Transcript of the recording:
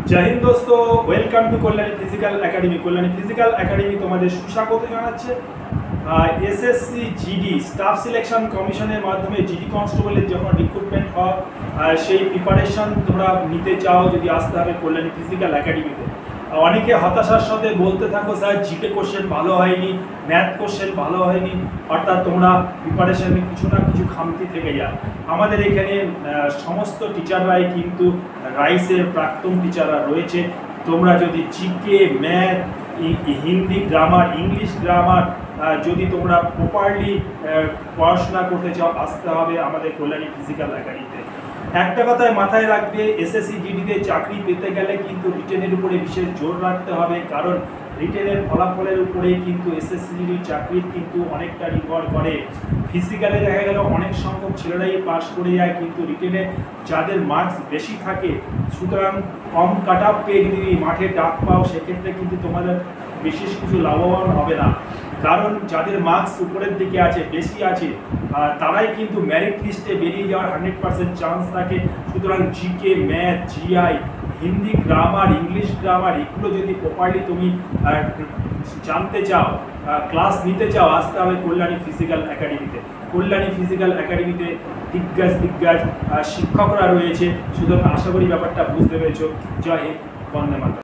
जय हिंद दोस्तों, welcome to Kalyani physical academy. Kalyani physical academy तुम्हारे सुस्वागत জানাচ্ছে। এসএসসি জিডি স্টাফ সিলেকশন কমিশনের মাধ্যমে জিডি কনস্টেবলের যখন রিক্রুটমেন্ট হয় সেই প্রিপারেশন তোমরা নিতে চাও, যদি আসতে হবে কল্যাণী ফিজিক্যাল একাডেমিতে। অনেকে হতাশার সাথে বলতে থাকো স্যার জিকে কোশ্চেন ভালো হয়নি, ম্যাথ কোশ্চেন ভালো হয়নি, অর্থাৎ তোমরা প্রিপারেশনে কিছু না কিছু খামতি থেকে যায়। আমাদের এখানে সমস্ত টিচাররাই কিন্তু রাইসের প্রাক্তন টিচাররা রয়েছে। তোমরা যদি GK, math, Hindi grammar, English grammar যদি তোমরা প্রপারলি পড়াশোনা করতে চাও, আসতে হবে আমাদের কল্যাণী ফিজিক্যাল একাডেমিতে। একটা কথায় মাথায় রাখবে, এসএসসি জিডিতে চাকরি পেতে গেলে কিন্তু রিটেনের উপরে বিশেষ জোর রাখতে হবে, কারণ রিটেনের ফলাফলের উপরেই কিন্তু এসএসসি জিডির চাকরির কিন্তু অনেকটা নির্ভর করে। ফিজিক্যালে দেখা গেল অনেক সংখ্যক ছেলেরাই পাস করে যায়, কিন্তু রিটেনে যাদের মার্কস বেশি থাকে, সুতরাং কম কাট অফ পেয়ে যদি মাঠে ডাক পাও, সেক্ষেত্রে কিন্তু তোমাদের বিশেষ কিছু লাভবান হবে না। কারণ যাদের মার্কস উপরের দিকে আছে, বেশি আছে, তারাই কিন্তু মেরিট লিস্টে বেরিয়ে যাওয়ার 100% চান্স থাকে। সুতরাং GK, math, GI, Hindi grammar, English grammar, এগুলো যদি প্রপারলি তুমি জানতে চাও, ক্লাস নিতে চাও, আসতে হবে কল্যাণী ফিজিক্যাল একাডেমিতে। কল্যাণী ফিজিক্যাল একাডেমিতে দিগ্গজ শিক্ষকরা রয়েছে। সুতরাং আশা করি ব্যাপারটা বুঝতে পেরেছ। জয় হিন্দ, বন্দে মাতরম।